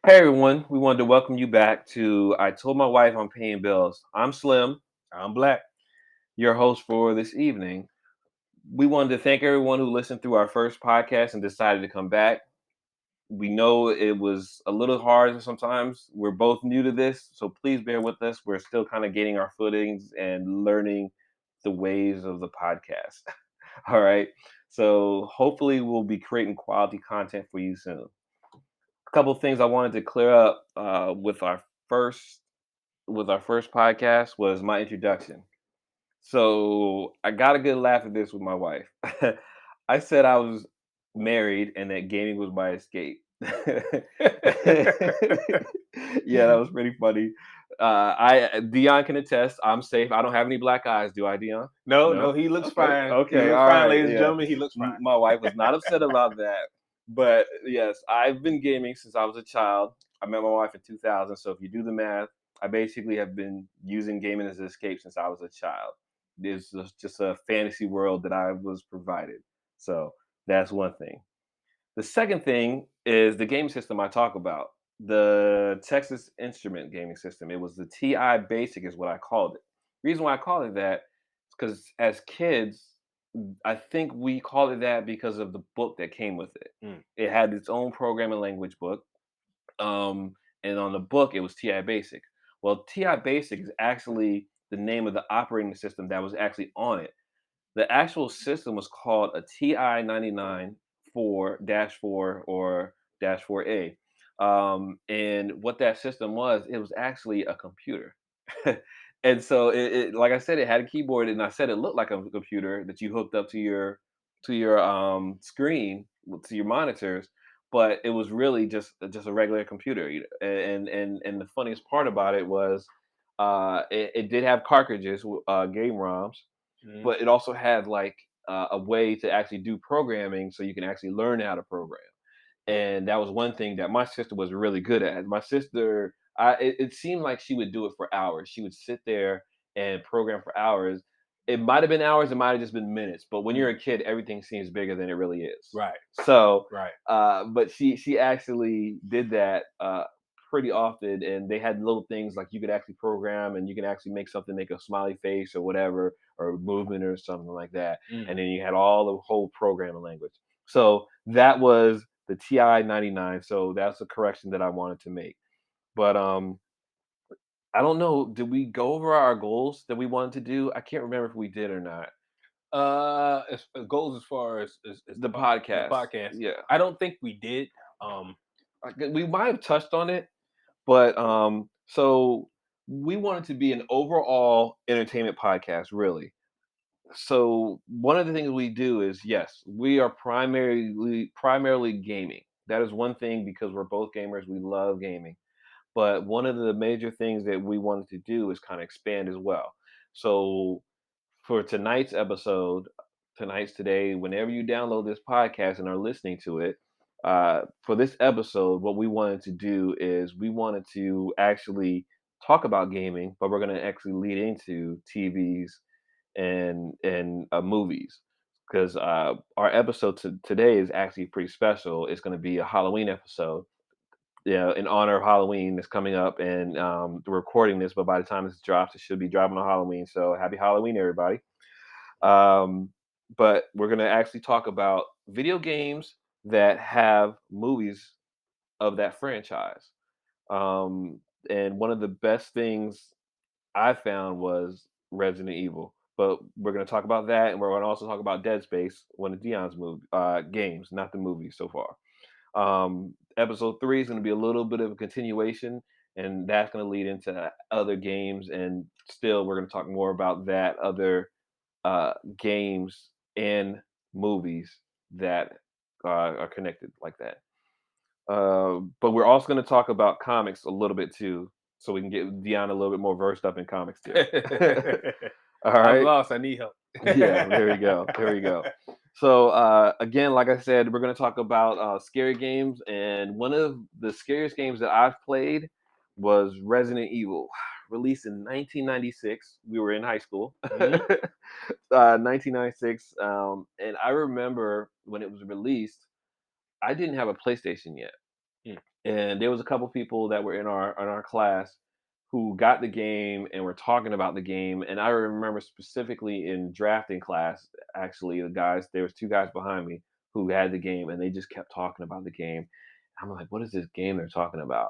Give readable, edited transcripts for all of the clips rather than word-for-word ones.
Hey everyone, we wanted to welcome you back to I Told My Wife I'm Paying Bills. I'm Slim, I'm black. your host for this evening. We wanted to thank everyone who listened through our first podcast and decided to come back. We know it was a little hard sometimes. We're both new to this, so please bear with us. We're still kind of getting our footings and learning the ways of the podcast. All right. So hopefully we'll be creating quality content for you soon. A couple of things I wanted to clear up first with our first podcast was my introduction. So I got a good laugh at this with my wife. I said I was married and that gaming was my escape. Yeah, that was pretty funny. I Dion can attest. I'm safe. I don't have any black eyes, do I, Dion? No, No. no, he looks Okay. fine. He Okay. looks All fine, right. ladies and Yeah. gentlemen. He looks fine. My wife was not upset about that. But yes, I've been gaming since I was a child. I met my wife in 2000. So if you do the math, I basically have been using gaming as an escape since I was a child. It's just a fantasy world that I was provided. So that's one thing. The second thing is the game system I talk about. The Texas Instrument gaming system. It was the TI Basic, is what I called it. Reason why I called it that is because as kids, I think we called it that because of the book that came with it. Mm. It had its own programming language book, um, and on the book it was TI Basic. Well, TI Basic is actually the name of the operating system that was actually on it. The actual system was called a TI 99 4 4 or dash 4A. And what that system was, it was actually a computer. And so like I said, it had a keyboard, and I said it looked like a computer that you hooked up to your screen, to your monitors, but it was really just a regular computer. And the funniest part about it was it did have cartridges, game ROMs, Mm. but it also had like a way to actually do programming so you can actually learn how to program. And that was one thing that my sister was really good at. My sister, it seemed like she would do it for hours. She would sit there and program for hours. It might have been hours, it might have just been minutes. But when you're Mm. a kid, everything seems bigger than it really is. Right, So, right. but she actually did that pretty often, and they had little things like you could actually program, and you can actually make something make a smiley face or whatever, or movement or something like that. Mm. And then you had all the whole programming language. So that was the TI 99. So that's a correction that I wanted to make. But I don't know. Did we go over our goals that we wanted to do? I can't remember if we did or not. As goals as far as The the podcast, podcast, yeah. I don't think we did. Um, We might have touched on it, but so we wanted to be an overall entertainment podcast, really. So one of the things we do is, yes, we are primarily gaming. That is one thing because we're both gamers. We love gaming. But one of the major things that we wanted to do is kind of expand as well. So for tonight's today, whenever you download this podcast and are listening to it, for this episode, what we wanted to do is we wanted to actually talk about gaming, but we're going to actually lead into TVs and movies, because our episode today is actually pretty special. It's going to be a Halloween episode, yeah, in honor of Halloween that's coming up, and we're recording this, but by the time this drops, it should be dropping on Halloween. So happy Halloween, everybody! Um, but we're gonna actually talk about video games that have movies of that franchise. Um, and one of the best things I found was Resident Evil. But we're gonna talk about that, and we're gonna also talk about Dead Space, one of Dion's games, not the movie so far. Episode 3 is going to be a little bit of a continuation, and that's going to lead into other games. And still, we're going to talk more about that other games and movies that are connected like that. But we're also going to talk about comics a little bit too, so we can get Dion a little bit more versed up in comics too. All I'm right. lost. I need help. Yeah, there we go. There we go. So again, like I said, we're going to talk about scary games, and one of the scariest games that I've played was Resident Evil, released in 1996. We were in high school, Mhm. 1996, and I remember when it was released. I didn't have a PlayStation yet. Mm. and there was a couple people that were in our class who got the game and were talking about the game. And I remember specifically in drafting class, actually, there was two guys behind me who had the game, and they just kept talking about the game. I'm like, what is this game they're talking about?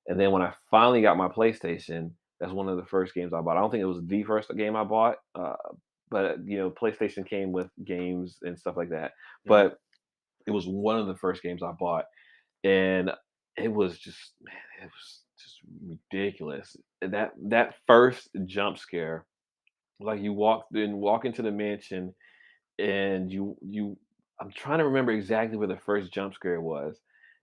And then when I finally got my PlayStation, that's one of the first games I bought. I don't think it was the first game I bought, but PlayStation came with games and stuff like that. Mm. But it was one of the first games I bought, and it was just, man, it was just ridiculous. That first jump scare, like you walk into the mansion, and I'm trying to remember exactly where the first jump scare was.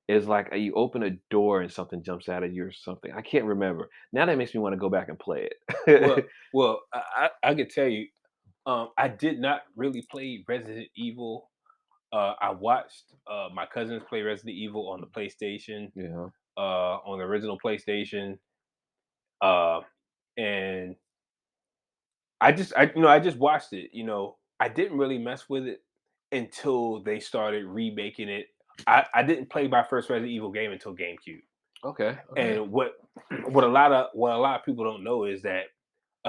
It's like you open a door and something jumps out of you or something. I can't remember. Now that makes me want to go back and play Well, it. well, I could tell you, I did not really play Resident Evil. I watched my cousins play Resident Evil on the PlayStation, Yeah. on the original PlayStation, uh, and I just watched it. I didn't really mess with it until they started remaking it. I didn't play my first Resident Evil game until GameCube. Okay. Okay. And what a lot of people don't know is that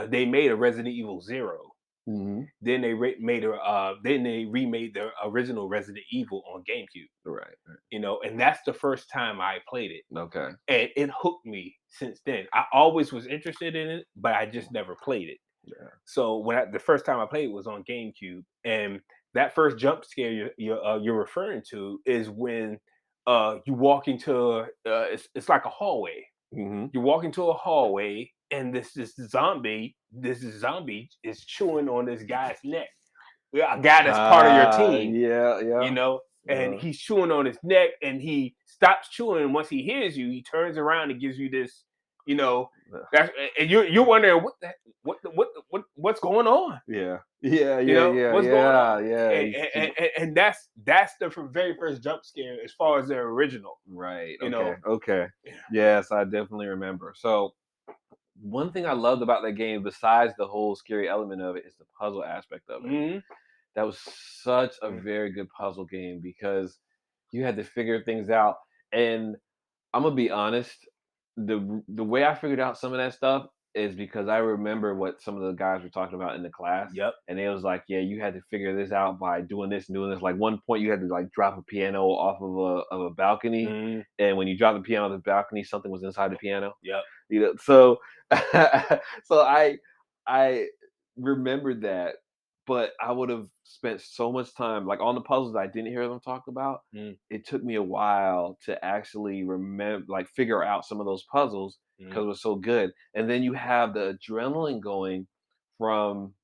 they made a Resident Evil Zero. Hmm. Then then they remade the original Resident Evil on GameCube. Right. Right. And that's the first time I played it, Okay. and it hooked me since then. I always was interested in it, but I just never played it. Yeah. So the first time I played it was on GameCube, and that first jump scare you're referring to is when you walk into it's like a hallway. Hmm. You walk into a hallway, and this zombie is chewing on this guy's neck. Yeah, a guy that's part of your team, Yeah. you Yeah. know, and Uh, he's chewing on his neck, and he stops chewing. And once he hears you, he turns around and gives you this, you know, uh, that's and you're wondering what's going on, yeah. Yeah. Yeah. Yeah. what's going Yeah. on, Yeah. and that's the very first jump scare as far as the original, Right. you Okay. know. Okay. Yeah. Yes, I definitely remember. So one thing I loved about that game, besides the whole scary element of it, is the puzzle aspect of it. Hmm. That was such a very good puzzle game because you had to figure things out. And I'm gonna be honest, the way I figured out some of that stuff is because I remember what some of the guys were talking about in the class, Yep. and it was like, yeah, you had to figure this out by doing this and doing this. Like one point, you had to like drop a piano off of a balcony, Hmm. and when you dropped the piano off the balcony, something was inside the piano. Yep. So so I remembered that, but I would have spent so much time like on the puzzles I didn't hear them talk about. Mm. It took me a while to actually remember, like figure out some of those puzzles because Mm. it was so good. And then you have the adrenaline going from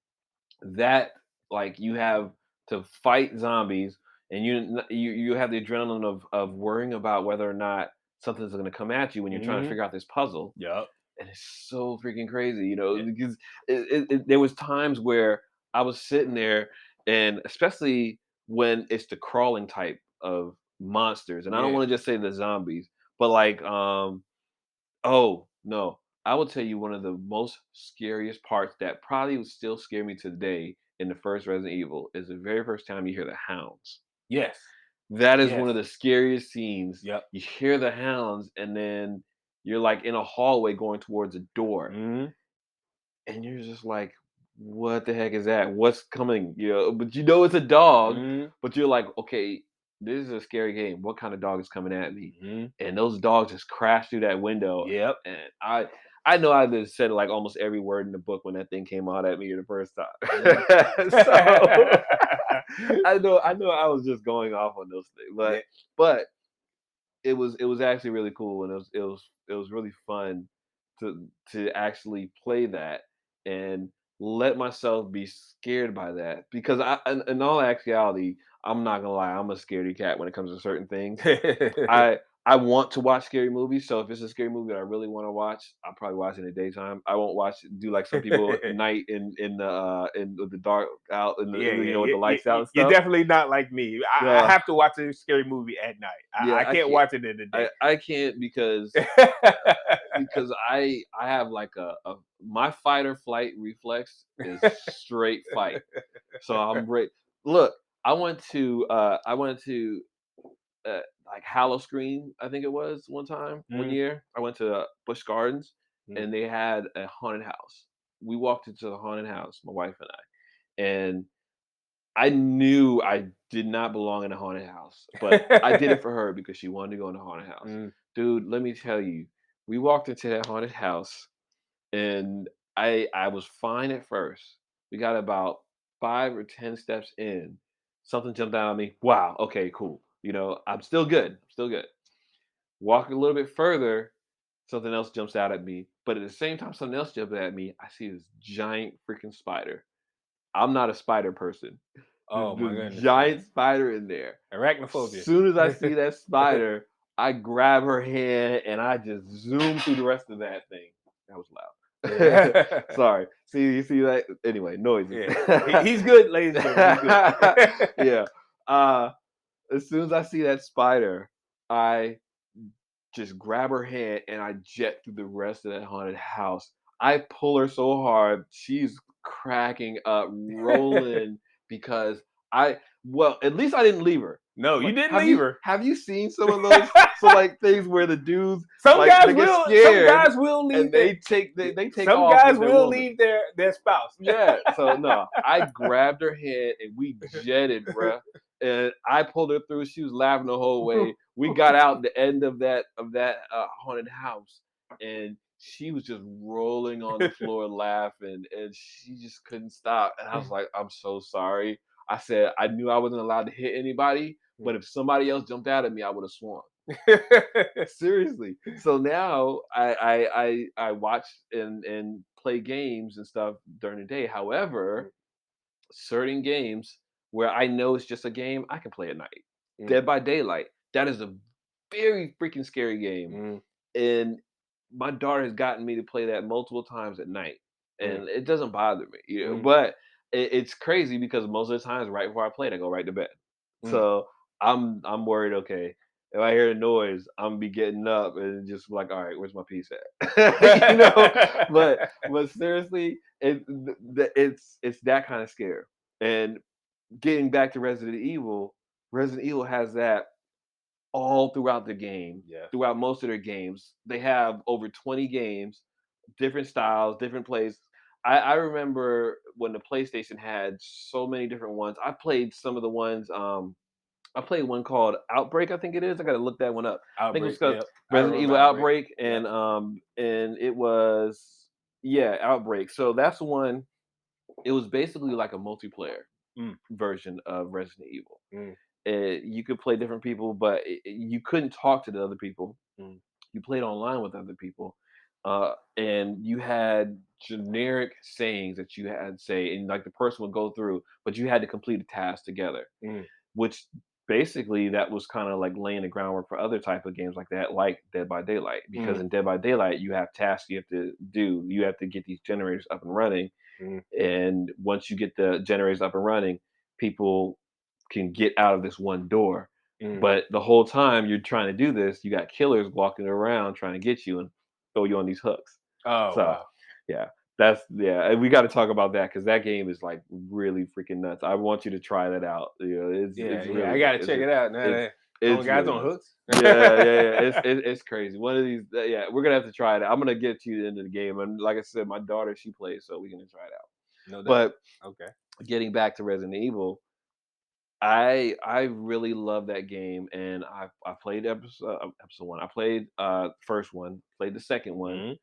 that, like you have to fight zombies, and you have the adrenaline of worrying about whether or not something's going to come at you when you're trying to Mhm. figure out this puzzle. Yep. And it's so freaking crazy, Yeah. because there was times where I was sitting there, and especially when it's the crawling type of monsters, and I don't Yeah. want to just say the zombies, but like, oh no, I will tell you one of the most scariest parts that probably would still scare me today in the first Resident Evil is the very first time you hear the hounds. Yes. That is one Yes. of the scariest scenes. Yep. You hear the hounds, and then you're like in a hallway going towards a door, Mhm. and you're just like, "What the heck is that? What's coming?" But you know it's a dog, Mhm. but you're like, "Okay, this is a scary game. What kind of dog is coming at me?" Mhm. And those dogs just crash through that window, Yep. and I know I just said like almost every word in the book when that thing came out at me the first Mhm. time. So I know I was just going off on those things, Yeah. but it was actually really cool, and it was really fun to actually play that and let myself be scared by that, because in all actuality, I'm not gonna lie, I'm a scaredy cat when it comes to certain things. I want to watch scary movies, so if it's a scary movie that I really want to watch, I'll probably watch it in the daytime. I won't do like some people at night in the dark out Yeah, yeah, with the lights out and you're stuff. definitely not like me. I Uh, have to watch a scary movie at night. I yeah, I can't can't. watch it in the day. I can't because I have like a my fight or flight reflex is straight fight. So I'm ready. Look, I went to like Halloween, I think it was one Mm, year. I went to Busch Gardens mm. and they had a haunted house. We walked into the haunted house, my wife and I, and I knew I did not belong in a haunted house, but I did it for her because she wanted to go in a haunted house. Mm. Dude, let me tell you, we walked into that haunted house and I was fine at first. We got about 5 or 10 steps in. Something jumped out at me. Wow, okay, cool. I'm still good. I'm still good. Walk a little bit further, something else jumps out at me. But at the same time something else jumps at me, I see this giant freaking spider. I'm not a spider person. There's Oh my this goodness, giant man. spider in there. Arachnophobia. Soon as I see that spider, I grab her hand and I just zoom through the rest of that thing. That was loud. Yeah. Sorry. See, you see that? Anyway, noises. Yeah. He's good, ladies and gentlemen. He's good. Yeah. Uh, as soon as I see that spider, I just grab her hand and I jet through the rest of that haunted house. I pull her so hard, she's cracking up, rolling because well, at least I didn't leave her. No, you Like, didn't have leave you her. have you seen some of those like things where the dudes like they get Some scared guys will and leave their they take some off guys with their will woman. leave their spouse. Yeah, so no, I grabbed her hand and we jetted, bruh. And I pulled her through. She was laughing the whole way. We got out the end of that haunted house, and she was just rolling on the floor laughing, and she just couldn't stop. And I was like, "I'm so sorry." I said I knew I wasn't allowed to hit anybody, but if somebody else jumped out at me, I would have sworn. Seriously. So now I watch and play games and stuff during the day. However, certain games where I know it's just a game, I can play at night. Mm, Dead by Daylight. That is a very freaking scary game. mm, And my daughter has gotten me to play that multiple times at night. mm, And it doesn't bother me. mm, But it's crazy because most of the times right before I play it, I go right to bed. mm. So I'm worried, okay. If I hear a noise, I'm gonna be getting up and just like, all right, where's my piece at? But seriously, it's that kind of scare. And getting back to Resident Evil has that all throughout the game, Yeah. throughout most of their games. They have over 20 games, different styles, different plays. I remember when the PlayStation had so many different ones. I played some of the ones. I played one called Outbreak, I think it is. I gotta look that one up. I think it was Outbreak. called Yep. I Resident remember Evil Outbreak. Outbreak, Yep. and it was yeah Outbreak. So that's the one. It was basically like a multiplayer Mm, version of Resident Evil. mm, You could play different people, but you couldn't talk to the other people. mm, You played online with other people, and you had generic sayings that you had to say, and like the person would go through, but you had to complete a task together, mm, which basically that was kind of like laying the groundwork for other type of games like that, like Dead by Daylight. Because mm, in Dead by Daylight, you have tasks you have to do. You have to get these generators up and running, mm, and once you get the generators up and running, people can get out of this one door. mm. But the whole time you're trying to do this, you got killers walking around trying to get you and throw you on these hooks. Oh So wow. yeah, yeah, and we got to talk about that because that game is like really freaking nuts. I want you to try that out. Yeah, It's yeah. really I good. gotta check it out now. It's Throwing it's guys really on nuts. hooks. Yeah. It's crazy. One of these, yeah, we're gonna have to try it. I'm gonna get to the end of the game, and like I said, my daughter she plays, so we're gonna try it out. No doubt. But Okay. getting back to Resident Evil, I really love that game, and I played episode one. I played first one, played the second one, Mm,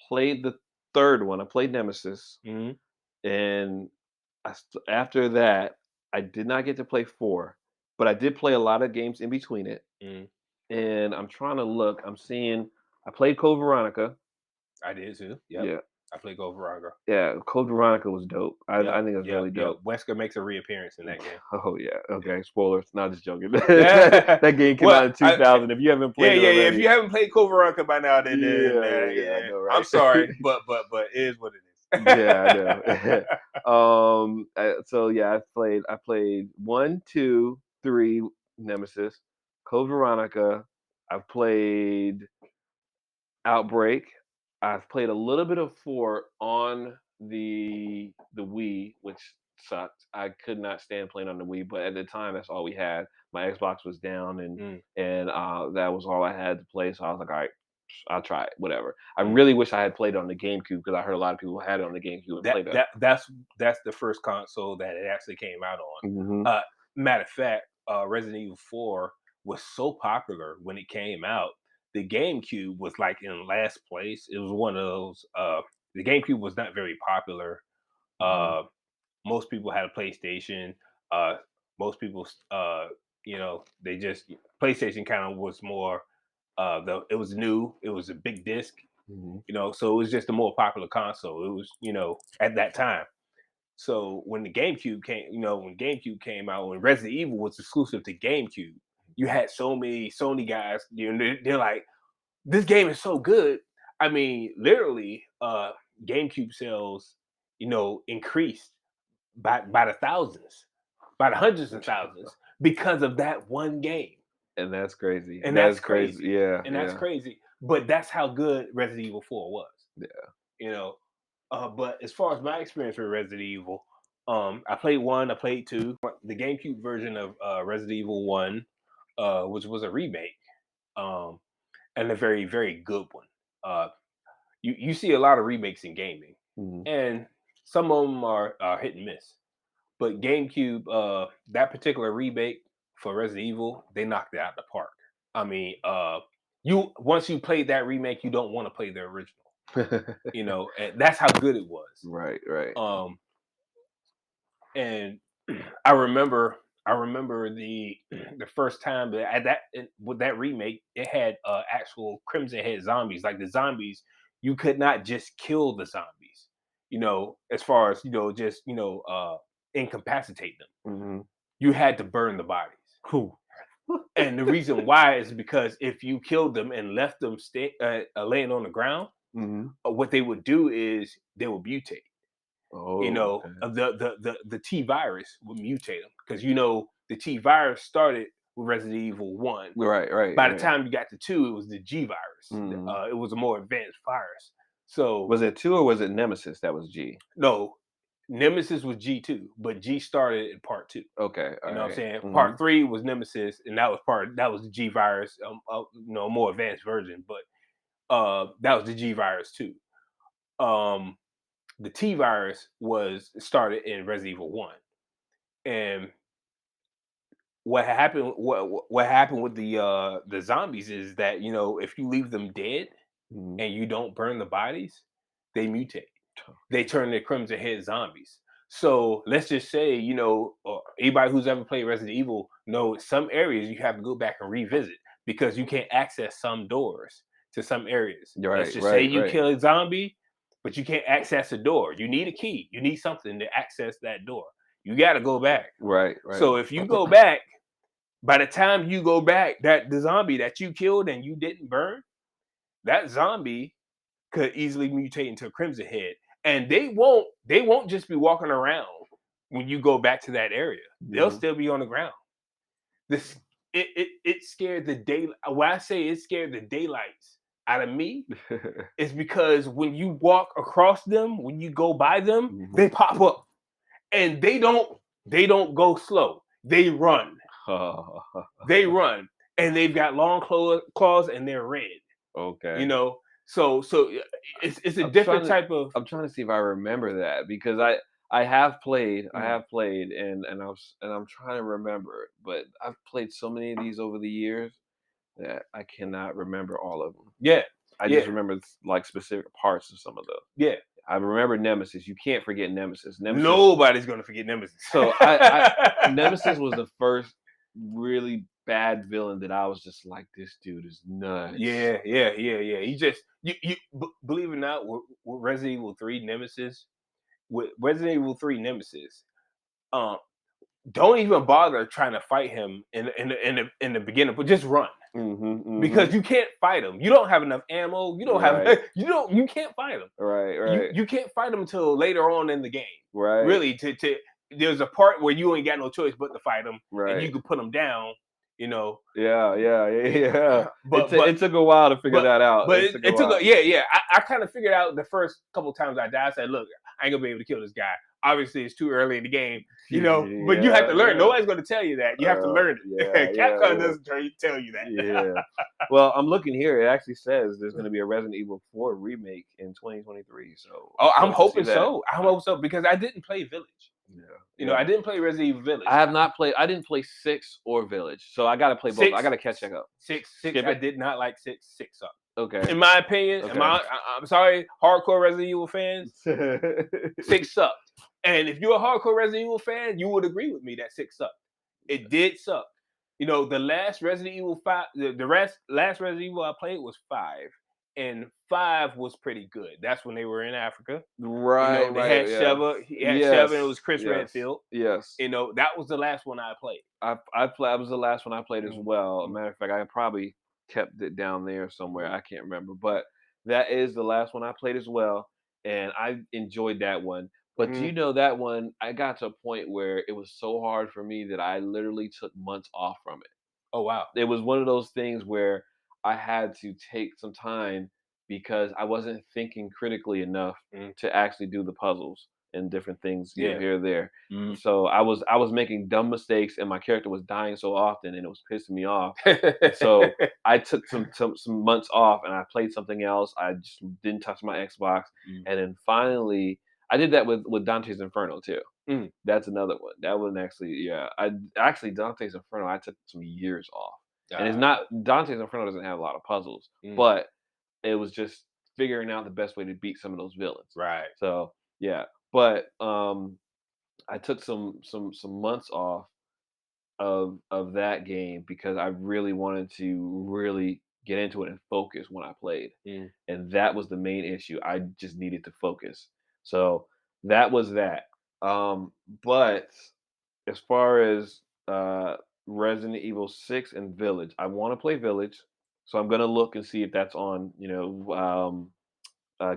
played the third one. I played Nemesis, mm, and after that, I did not get to play four, but I did play a lot of games in between it. mm. And I'm trying to look. I'm seeing I played Code Veronica. I did too. Yep. Yeah, I played Go Virago. yeah. Code Veronica was dope. I Yep. think it was Yep. really Yep. dope. Wesker makes a reappearance in that game. Oh yeah. Yeah. Okay. Spoilers. Not just joking. Yeah. That game came out Well, in 2000. If you haven't yeah, played it yeah, yeah. If already, you haven't played Code Veronica by now, yeah. I yeah. know, I'm right? sorry, but it is what it Yeah, I know. is. So yeah, I played one, two, three, Nemesis, Code Veronica. I've played Outbreak. I've played a little bit of four on the Wii, which sucked. I could not stand playing on the Wii, but at the time, that's all we had. My Xbox was down, Mm, and that was all I had to play. So I was like, all right, I'll try it, whatever. I mm. really wish I had played it on the GameCube because I heard a lot of people had it on the GameCube and That played it. that that's the first console that it actually came out on. Hmm. Uh, Matter of fact, Resident Evil 4 was so popular when it came out. The GameCube was like in last place. It was one of those. The GameCube was not very popular. Hmm. Uh, Most people had a PlayStation. Uh, most people, they just PlayStation kind of was more. It was new. It was a big disc. Hmm. So it was just a more popular console. It was, at that time. So when the GameCube came, when GameCube came out, when Resident Evil was exclusive to GameCube, you had so many Sony guys. They're like, this game is so good. I mean, literally, GameCube sales, increased by the thousands, by the hundreds of thousands because of that one game, And that's crazy. and that's That's crazy. crazy, Yeah, and that's yeah, crazy. But that's how good Resident Evil 4 was. yeah. You know, but as far as my experience with Resident Evil, I played one, I played two. The GameCube version of Resident Evil 1, which was a remake, um, and a very, very good one. Uh, you see a lot of remakes in gaming, Hmm. and some of them are hit and miss. But GameCube, that particular remake for Resident Evil, they knocked it out of the park. I mean, you once you played that remake, you don't want to play the original. And that's how good it was. Right, right. Um, and I remember the first time that with that remake, it had actual Crimson Head zombies. Like the zombies, you could not just kill the zombies. As far as just incapacitate them. Hmm. You had to burn the bodies. Whew. And the reason why is because if you killed them and left them laying on the ground, Hmm. what they would do is they would mutate. Oh, okay. The T virus would mutate them because the T virus started with Resident Evil 1. Right, right, By the right. time you got to 2, it was the G virus. Mhm. It was a more advanced virus. So Was it 2 or was it Nemesis that was G? no, Nemesis was G2, but G started in part 2. Okay, You know what I'm alright. saying? Part Mhm. 3 was Nemesis, and that was the G virus, a more advanced version, but that was the G virus too. Um, the T virus was started in Resident Evil 1. And what happened with the zombies is that, if you leave them dead Mhm. and you don't burn the bodies, they mutate. They turn into Crimson Head zombies. So let's just say, anybody who's ever played Resident Evil knows some areas you have to go back and revisit because you can't access some doors to some areas. Let's Right, just say right, you right. kill a zombie, but you can't access a door. You need a key. You need something to access that door. You got to go back. Right, right. So if you go back, by the time you go back, that the zombie that you killed and you didn't burn, that zombie could easily mutate into a Crimson Head, and they won't just be walking around when you go back to that area. They'll Mhm. still be on the ground. This it scared the day. When I say it scared the daylights out of me, is because when you walk across them, when you go by them, Mhm. they pop up, and they don't go slow. They run. They run, and they've got long claws, and they're red. You Okay. know, so it's a I'm different trying to type of I'm trying to see if I remember that because I have played, mm, and I'm trying to remember it, but I've played so many of these over the years that I cannot remember all of them. yeah, I yeah, just remember like specific parts of some of those. yeah. I remember Nemesis. You can't forget Nemesis. Nemesis. Nobody's gonna forget Nemesis. So I Nemesis was the first really bad villain that I was just like, this dude is nuts. Yeah. Believe it or not, with Resident Evil 3 Nemesis, um, don't even bother trying to fight him in the beginning, but just run. Mhm, Because mhm. you can't fight him. You don't have enough ammo. You don't have Right, you can't fight him. right, You right, you can't fight him until later on in the game. right, Really, to there's a part where you ain't got no choice but to fight him, and right. you can put him down. You know, Yeah, yeah, yeah, yeah. but It took a while to figure but that out. but It it, took a it took while. yeah. I kind of figured out the first couple times I died. I said, look, I ain't gonna be able to kill this guy. obviously it's too early in the game, but you have to learn. Yeah. Nobody's going to tell you that. You have to learn it. Capcom doesn't tell you that. Yeah. Well, I'm looking here. It actually says there's going to be a Resident Evil 4 remake in 2023. So I'm hoping that. so. I'm hoping so because I didn't play Village. Yeah. I didn't play Resident Evil Village. I have not played. I didn't play 6 or Village, so I got to play both. I got to catch up. Six. I did not like six. Six sucked. Okay. In my opinion, I'm sorry, hardcore Resident Evil fans, 6 sucked. And if you're a hardcore Resident Evil fan, you would agree with me that 6 sucked. It did suck. The last Resident Evil 5, last Resident Evil I played was 5. And 5 was pretty good. That's when they were in Africa. Right. They had Sheva. He had Sheva, and it was Chris Redfield. Yes. That was the last one I played. I was the last one I played as well. Matter of fact, I probably kept it down there somewhere. I can't remember, but that is the last one I played as well, and I enjoyed that one. But do you know that one? I got to a point where it was so hard for me that I literally took months off from it. Oh wow! It was one of those things where I had to take some time because I wasn't thinking critically enough to actually do the puzzles and different things here or there. So I was making dumb mistakes and my character was dying so often and it was pissing me off. So I took some months off and I played something else. I just didn't touch my Xbox. And then finally I did that with Dante's Inferno too. That's another one. That one actually Dante's Inferno I took some years off. And it's not Dante's Inferno doesn't have a lot of puzzles, but it was just figuring out the best way to beat some of those villains. Right. So yeah. But I took some months off of that game because I really wanted to really get into it and focus when I played. And that was the main issue. I just needed to focus. So that was that. But as far as Resident Evil 6 and Village, I want to play Village. So I'm gonna look and see if that's on,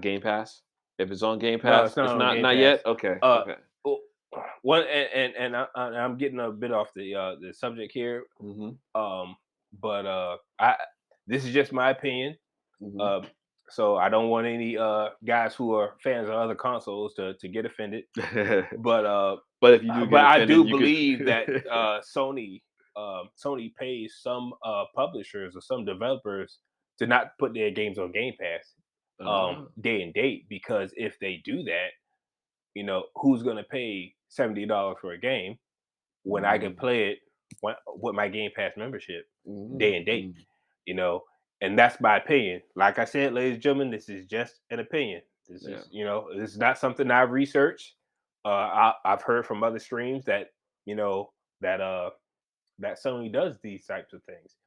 Game Pass. If it's on Game Pass, no, it's not not Game not Pass. yet. Okay. Okay. One and I'm getting a bit off the subject here. But this is just my opinion. So I don't want any guys who are fans of other consoles to get offended. But if you do, I do believe that Sony pays some publishers or some developers to not put their games on Game Pass day and date, because if they do that, who's going to pay $70 for a game when I can play it with my Game Pass membership day and date? And that's my opinion. Like I said, ladies and gentlemen, this is just an opinion. This is, this is not something I've researched. I've heard from other streams that, that Sony does these types of things.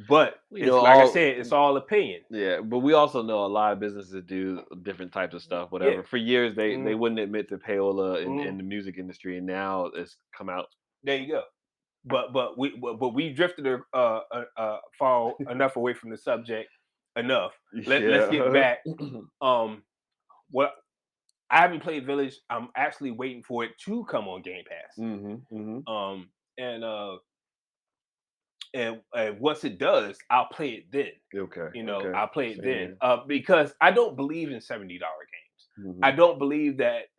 But I said, it's all opinion. Yeah, but we also know a lot of businesses do different types of stuff, whatever. Yeah. For years, they wouldn't admit to payola in the music industry, and now it's come out. There you go. But we drifted far enough away from the subject. Enough. Let's get back. What I haven't played Village. I'm actually waiting for it to come on Game Pass. And once it does, I'll play it then. Okay. I'll play it then. Because I don't believe in $70 games. I don't believe that.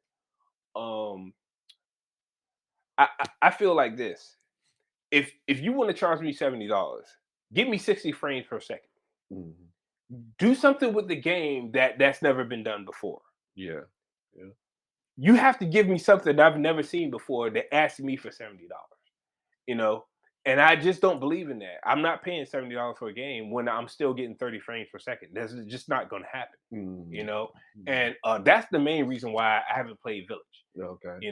I feel like this. If you want to charge me $70, give me 60 frames per second. Do something with the game that's never been done before. Yeah. You have to give me something that I've never seen before that asks me for $70. And I just don't believe in that. I'm not paying $70 for a game when I'm still getting 30 frames per second. That's just not going to happen. And that's the main reason why I haven't played Village. Okay.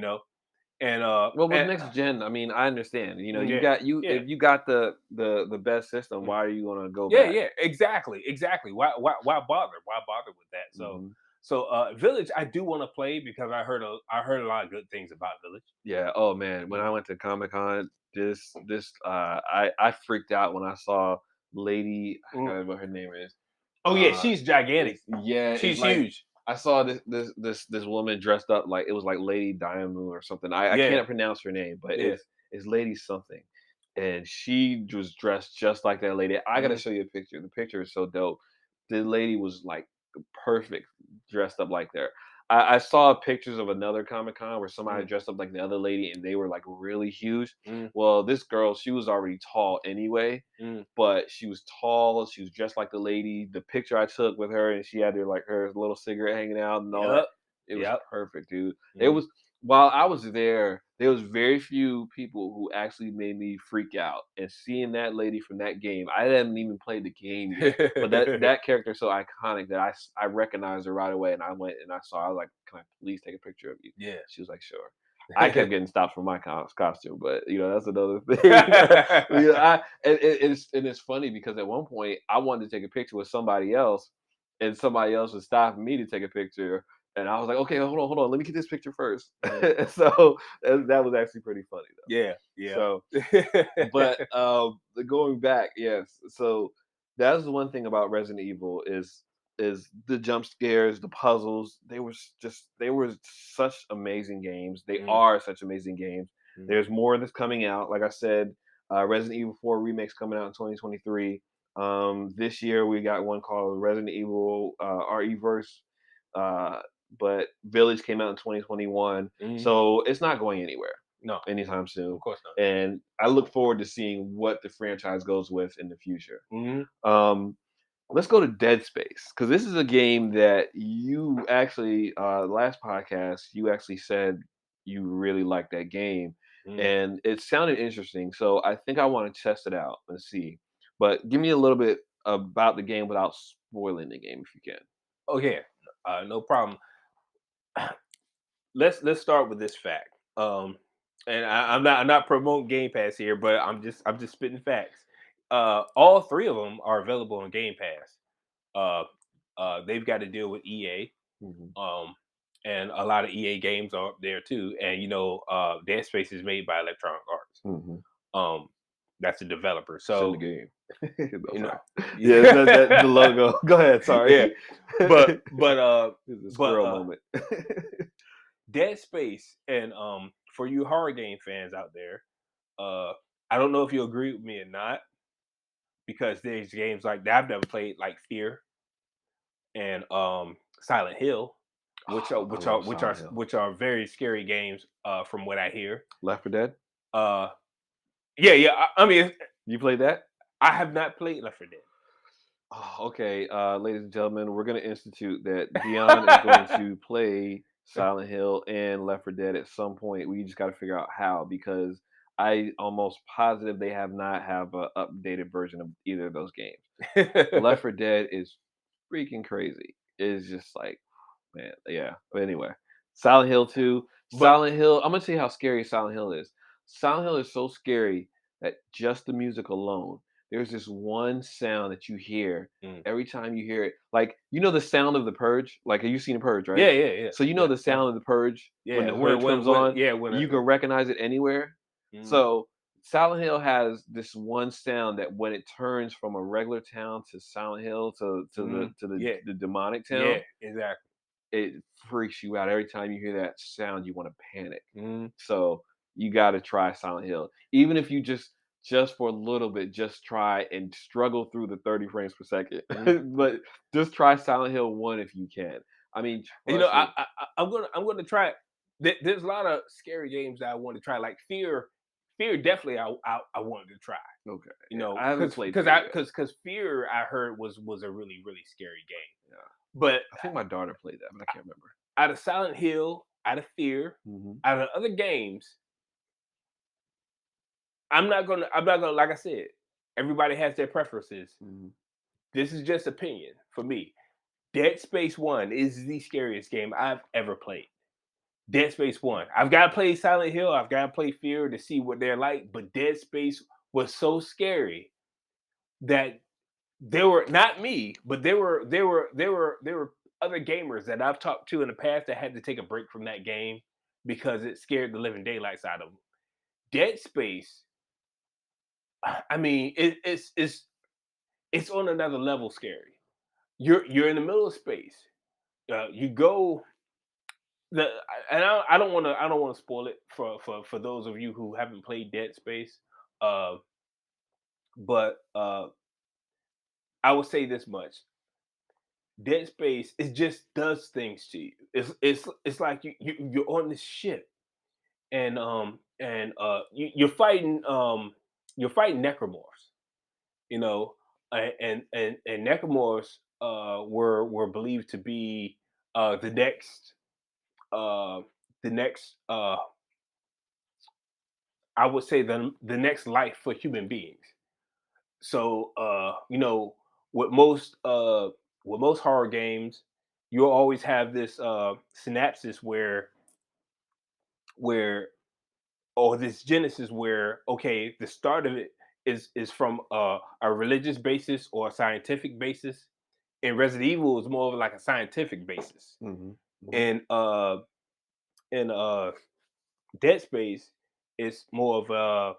And with next gen, I mean, I understand. If you got the best system, why are you gonna go back? Yeah, exactly. Why bother? Why bother with that? So Village, I do want to play because I heard a lot of good things about Village. Yeah. Oh man, when I went to Comic-Con, I freaked out when I saw Lady. I can't remember what her name is. Oh yeah, she's gigantic. Yeah, she's huge. I saw this woman dressed up like it was like Lady Diamu or something. I can't pronounce her name, but it's Lady something, and she was dressed just like that lady. I gotta show you a picture. The picture is so dope. The lady was like perfect, dressed up like there. I saw pictures of another Comic Con where somebody Mm, dressed up like the other lady, and they were like really huge. mm, Well, this girl, she was already tall anyway, mm. but she was tall. She was dressed like the lady. The picture I took with her, and she had her little cigarette hanging out and all that. Yep. It was Yep. perfect, dude. It Mm. was while I was there was very few people who actually made me freak out. And seeing that lady from that game, I hadn't even played the game yet, but that character is so iconic that I recognized her right away, and I went and I saw. I was like, "Can I please take a picture of you?" Yeah. She was like, "Sure." I kept getting stopped for my costume, but that's another thing. It's funny because at one point I wanted to take a picture with somebody else, and somebody else was stopping me to take a picture, and I was like, "Okay, hold on, let me get this picture first." Mm. So that was actually pretty funny though. Yeah. Yeah. So, but going back, yes. So that's the one thing about Resident Evil is the jump scares, the puzzles. They were such amazing games. They Mm, are such amazing games. mm, There's more that's coming out. Like I said, Resident Evil 4 remakes coming out in 2023. This year we got one called Resident Evil RE-Verse, uh, but Village came out in 2021. mm. So it's not going anywhere No, anytime soon. of course not. And I look forward to seeing what the franchise goes with in the future. Mhm. Um, let's go to Dead Space because this is a game that you actually last podcast you actually said you really liked that game, Mm. and it sounded interesting. So I think I want to test it out and see. But give me a little bit about the game without spoiling the game if you can. Oh yeah, no problem. Let's start with this fact. And I'm not promoting Game Pass here, but I'm just spitting facts. All three of them are available on Game Pass. Uh, they've got to deal with EA, Hmm. um, and a lot of EA games are up there too. And Dead Space is made by Electronic Arts. Hmm. Um, that's a developer. Send the So game. No, you know, sorry. Yeah, the logo. Go ahead. yeah, Sorry. but but uh, It's a but squirrel moment. Dead Space, and for you horror game fans out there, uh, I don't know if you agree with me or not, because there's games like that I've never played, like Fear and Silent Hill, which are I which are love which are Silent Hill. which are very scary games, from what I hear. Left 4 Dead. Uh, yeah, yeah. I mean, You played that? I have not played Left 4 Oh, okay, ladies and gentlemen, we're gonna institute that Dion is going Dead. to play Silent Hill and Left 4 Dead at some point. We just got to figure out how because I almost positive they have not have a updated version of either of those games. Left 4 Dead is freaking crazy. It's just like, man, yeah. But anyway, Silent Hill 2. But Silent Hill, I'm gonna tell you how scary Silent Hill is. Silent Hill is so scary that just the music alone, there's this one sound that you hear mm, every time you hear it. Like, the sound of the purge? Like, have you seen the purge, right? yeah, yeah, yeah, So you know yeah, the yeah, sound of the purge when yeah. the purge comes When on, yeah when you can recognize it anywhere. mm, So Silent Hill has this one sound that when it turns from a regular town to Silent Hill yeah, the demonic yeah, town, exactly. it freaks you out. Every time you hear that sound, you want to panic. Mm, So you got to try Silent Hill, even if you just for a little bit, just try and struggle through the 30 frames per second. mm. But just try Silent Hill 1 if you can. I mean, You know, trust me. I'm gonna try it. There's a lot of scary games that I want to try, like Fear. Fear definitely I wanted to try. Okay, You yeah, know, I haven't because played because Fear I yet. because Fear I heard was a really really scary game. Yeah, But I think my daughter played that, but I can't remember. out of Silent Hill, out of Fear, Hmm. out of other games, I'm not gonna like I said, everybody has their preferences. Hmm. This is just opinion for me. Dead Space 1 is the scariest game I've ever played. Dead Space 1. I've got to play Silent Hill. I've got to play Fear to see what they're like. But Dead Space was so scary that there were not me, but there were other gamers that I've talked to in the past that had to take a break from that game because it scared the living daylights out of them. Dead Space, I mean, it's on another level scary. You're in the middle of space. You go the and I don't want to spoil it for those of you who haven't played Dead Space. Uh, but I will say this much: Dead Space, it just does things to you. It's like you're on this ship, you're fighting necromorphs, you know, and necromorphs were believed to be the next uh the next I would say the next life for human beings. So with most horror games, you'll always have this synapses where or this genesis where, okay, the start of it is from a religious basis or a scientific basis. And Resident Evil is more of like a scientific basis. Hmm. Hmm. And in Dead Space, it's more of a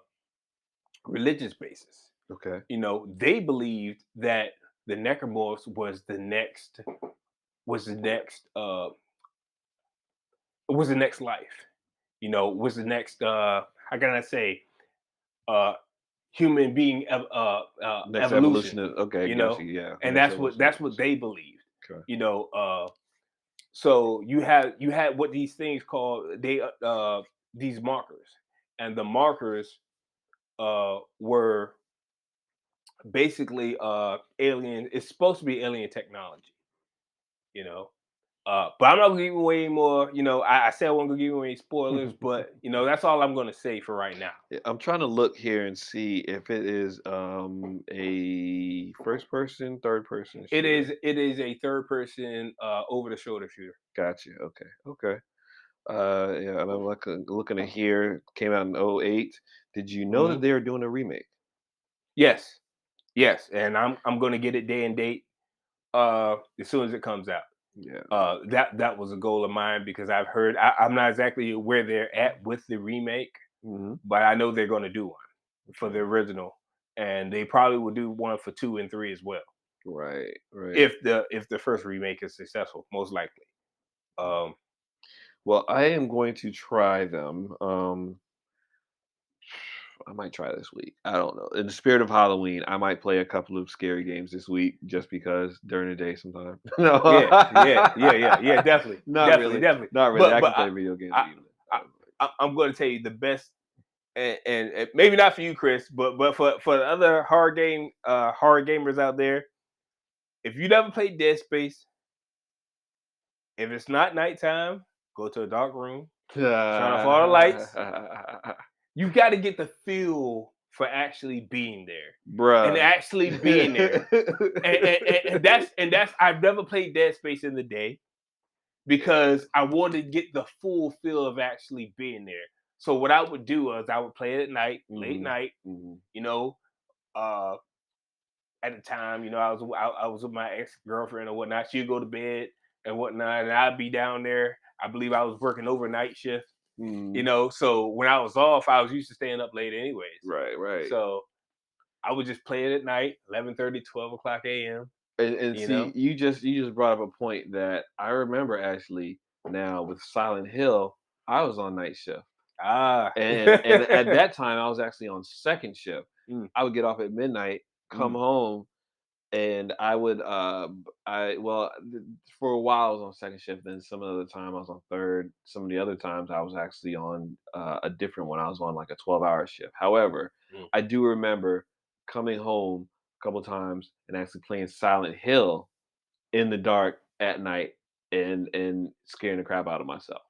religious basis. Okay. They believed that the necromorphs was the next was the next life. Was the next how can I say uh human being Next evolution. evolution is okay. You Got you. know, Yeah. and Next that's evolution. what they believed. Okay. You know, so you had what these things called these markers, and the markers were basically alien. It's supposed to be alien technology. You know, but I'm not gonna give away any more. I said I wasn't gonna give away any spoilers, but that's all I'm gonna say for right now. Yeah, I'm trying to look here and see if it is a first person, third person shooter. It is a third person over the shoulder shooter. Gotcha. Okay. Okay. Yeah, and I'm looking at here. Came out in '08. Did you know that Hmm. they are doing a remake? Yes, yes, and I'm gonna get it day and date as soon as it comes out. Yeah. That was a goal of mine because I've heard I'm not exactly where they're at with the remake, Hmm. but I know they're gonna do one for the Okay. original, and they probably will do one for 2 and 3 as well. Right. Right. If the first remake is successful, most likely. Um, Well, I am going to try them. I might try this week. I don't know. In the spirit of Halloween, I might play a couple of scary games this week just because during the day sometime. No. yeah, yeah, definitely, Not definitely, really. definitely. Not really. But I but can play video games in I, the evening. I, I'm going to tell you the best, and maybe not for you, Chris, but for the other horror gamers out there, if you never played Dead Space, if it's not nighttime, go to a dark room, turn off all the lights. You got to get the feel for actually being there, and Bruh. actually being there. And that's I've never played Dead Space in the day because I wanted to get the full feel of actually being there. So what I would do is I would play it at night, late Mhm, night. mhm. You know, uh, at the time, I was with my ex girlfriend or whatnot. She'd go to bed and whatnot, and I'd be down there. I believe I was working overnight shift. Mhm. So when I was off, I was used to staying up late anyways. Right, right. So I would just play it at night, 11:30, 12 o'clock a.m. And You see, know, you just brought up a point that I remember actually now with Silent Hill, I was on night shift. ah, And at that time, I was actually on second shift. mm, I would get off at midnight, come mm, home, and I would, I well, for a while I was on second shift, then some of the time I was on third. Some of the other times I was actually on a different one. I was on like a 12-hour shift. However, mm. I do remember coming home a couple times and actually playing Silent Hill in the dark at night and scaring the crap out of myself.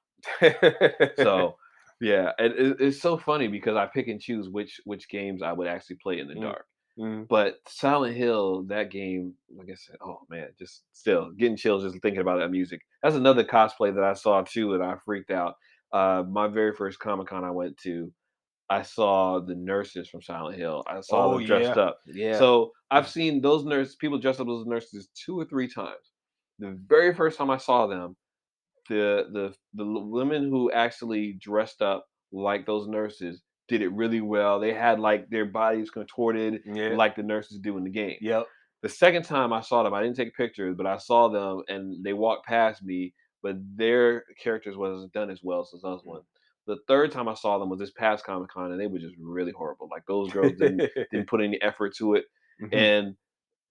So, yeah, and it's so funny because I pick and choose which games I would actually play in the Mm, dark. mm. But Silent Hill, that game, like I said, oh man, just still getting chills just thinking about that music. That's another cosplay that I saw too, and I freaked out. My very first Comic Con I went to, I saw the nurses from Silent Hill. I saw Oh them dressed yeah, up. yeah. So I've Mm. seen those nurses, people dressed up as nurses 2 or 3 times. The very first time I saw them, women who actually dressed up like those nurses did it really well. They had like their bodies contorted Yeah, like the nurses do in the game. yep. The second time I saw them, I didn't take pictures, but I saw them and they walked past me, but their characters wasn't done as well as those other Mm. ones. The third time I saw them was this past Comic Con, and they were just really horrible. Like those girls didn't put any effort to it, Mhm. and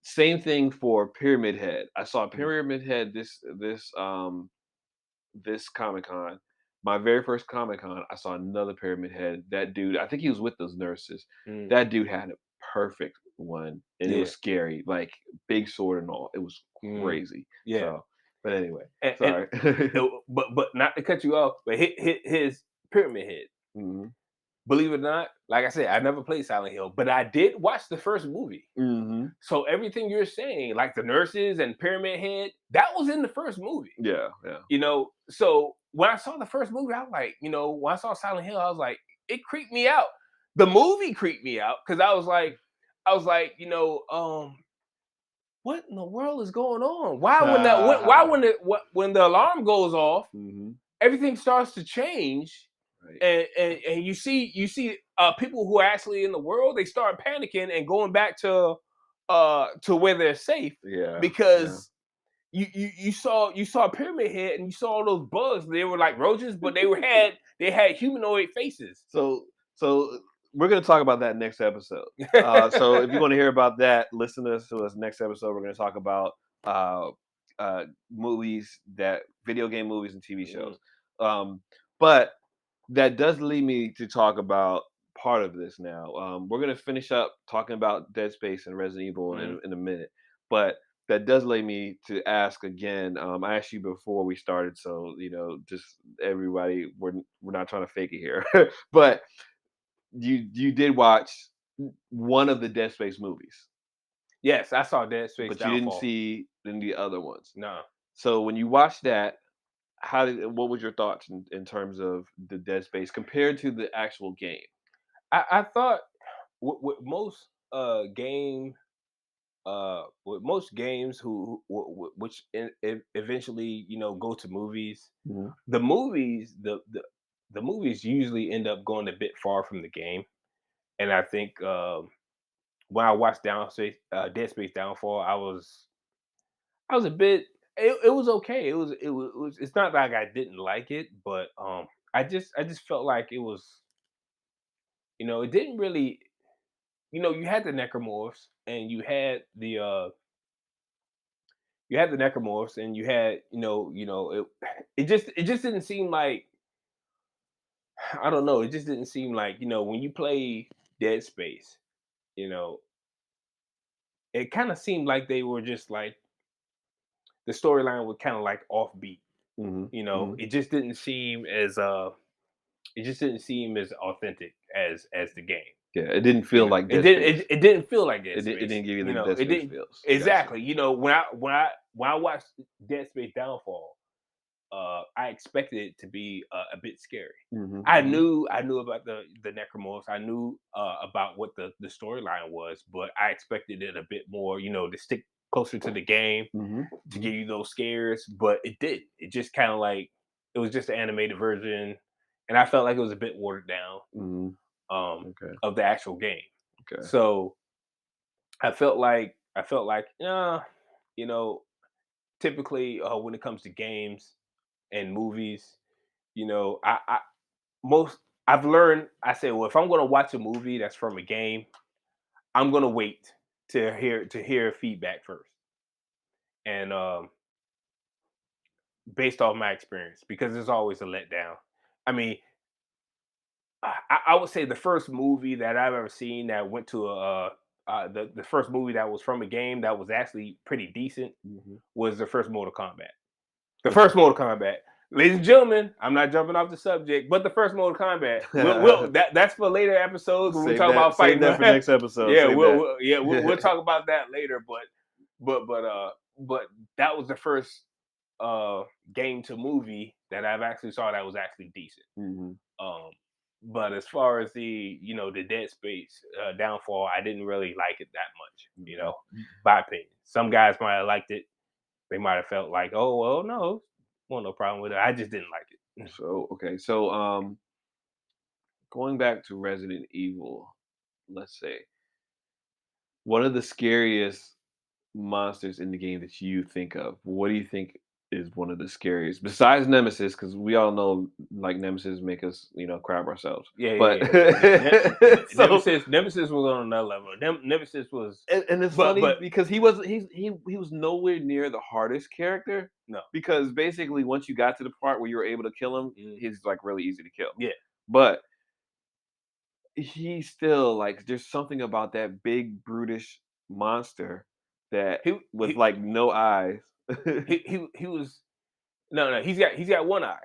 Same thing for Pyramid Head. I saw Pyramid Head this Comic Con. My very first Comic Con, I saw another Pyramid Head. That dude, I think he was with those nurses. Mm, That dude had a perfect one, and it yeah. was scary, like big sword and all. It was Mm, crazy. yeah. So, but anyway, And sorry. but not to cut you off, but his Pyramid Head. hmm Believe it or not, like I said, I never played Silent Hill, but I did watch the first movie. hmm So everything you're saying, like the nurses and Pyramid Head, that was in the first movie. Yeah, yeah. So when I saw the first movie, I was like, when I saw Silent Hill, I was like, it creeped me out. The movie creeped me out because I was like, what in the world is going on? Why when the alarm goes off, hmm everything starts to change, Right. and you see people who are actually in the world, they start panicking and going back to where they're safe Yeah, yeah. because you saw Pyramid Head and you saw all those bugs. They were like roaches, but they had humanoid faces. So we're gonna talk about that next episode. So if you want to hear about that, listen to us next episode. We're gonna talk about uh, movies that video game movies and TV Mm, shows. But that does lead me to talk about part of this now. We're gonna finish up talking about Dead Space and Resident Evil mm. in a minute, but that does lead me to ask again. I asked you before we started, so just everybody, we're not trying to fake it here, but you did watch one of the Dead Space movies, Yes, I saw Dead Space but you didn't Downfall. see the other ones. No, So when you watched that, what was your thoughts in terms of the Dead Space compared to the actual game? I thought with most game with most games which eventually go to movies, Mhm. the movies usually end up going a bit far from the game, and I think when I watched Dead Space Downfall, I was a bit. It was okay. It's not like I didn't like it, but I just felt like it was. It didn't really. You had the necromorphs, and you had the necromorphs, and you had it just didn't seem like, I don't know. It just didn't seem like, when you play Dead Space, you know it kind of seemed like they were just like the storyline was kind of like offbeat. Mhm, mhm. It just didn't seem as authentic as the game. Yeah, it didn't feel like It Dead didn't Space. it didn't feel like Dead It Space. didn't give you the Dead It Space didn't feels. Gotcha. exactly. When I watched Dead Space Downfall, I expected it to be a bit scary. Mhm, I mhm, knew I knew about the necromorphs. I knew about what the storyline was, but I expected it a bit more, to stick closer to the game, mhm, to mhm, give you those scares. But it did. It just kind of like it was just an animated version, and I felt like it was a bit watered down mhm. um, Okay, of the actual game. okay. So I felt like you know, typically when it comes to games and movies, I most I've learned. I say, well, if I'm going to watch a movie that's from a game, I'm going to wait to hear feedback first, and based off my experience, because there's always a letdown. I mean, I would say the first movie that I've ever seen that went to the first movie that was from a game that was actually pretty decent Mhm. was the first Mortal Kombat. The Okay. first Mortal Kombat. Ladies and gentlemen, I'm not jumping off the subject, but the first Mortal Kombat. That's for later episodes when we talk about Save fighting. that for next episode. Yeah, Save that. we'll talk about that later. But that was the first uh game to movie that I've actually saw that was actually decent. Mhm. Um, but as far as the Dead Space Downfall, I didn't really like it that much. Okay. By opinion, some guys might have liked it. They might have felt like, oh well, no, well, no problem with it. I just didn't like it. So, okay. So, going back to Resident Evil, let's say, what are the scariest monsters in the game that you think of? What do you think is one of the scariest. Besides Nemesis, because we all know like Nemesis make us, crap ourselves. Yeah, But so Nemesis was on another level. Nemesis was, and it's funny because he was nowhere near the hardest character. No. Because basically once you got to the part where you were able to kill him, he's like really easy to kill. Yeah. But he's still like there's something about that big brutish monster that with like no eyes. he was no, he's got one eye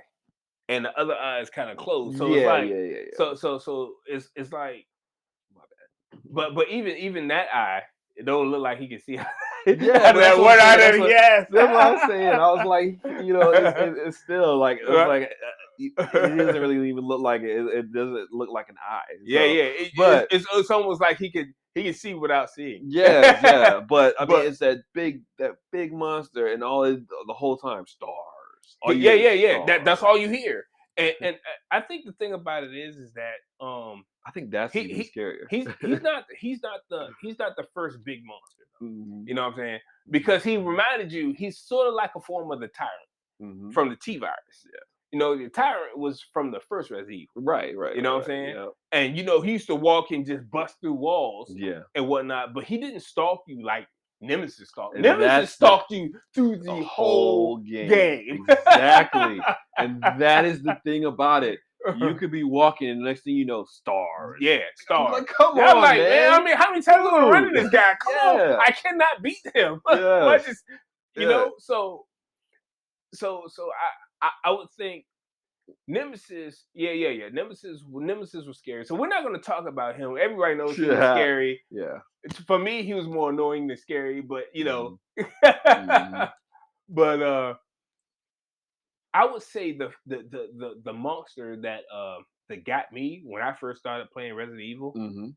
and the other eye is kind of closed. So Yeah, it's like yeah. so it's like, my bad. But even that eye, it don't look like he can see. Yeah, that one eye that he has. That's what I'm saying. I was like, it's still like it's like it doesn't really even look like it. It doesn't look like an eye. So, yeah. But it's almost like he can see without seeing. Yeah. But I mean, it's that big monster, and the whole time stars. Yeah. That's all you hear. And I think the thing about it is that I think that's even scarier. He's not the first big monster. Mm-hmm. You know what I'm saying? Because he reminded you, he's sort of like a form of the Tyrant from the T-Virus. Yeah. The Tyrant was from the first Resident Evil. Right. You know what I'm saying? Yeah. And he used to walk and just bust through walls and whatnot, but he didn't stalk you like Nemesis stalked. Nemesis stalked you through the whole game. Exactly. And that is the thing about it. You could be walking, and the next thing you know, stars. Yeah, stars. Like, come on, man. I mean, how many times am I running this guy? Come on, I cannot beat him. Yeah. So I would think Nemesis. Yeah. Nemesis was scary. So we're not going to talk about him. Everybody knows he was scary. Yeah. For me, he was more annoying than scary. But but I would say the monster that got me when I first started playing Resident Evil. Mm-hmm.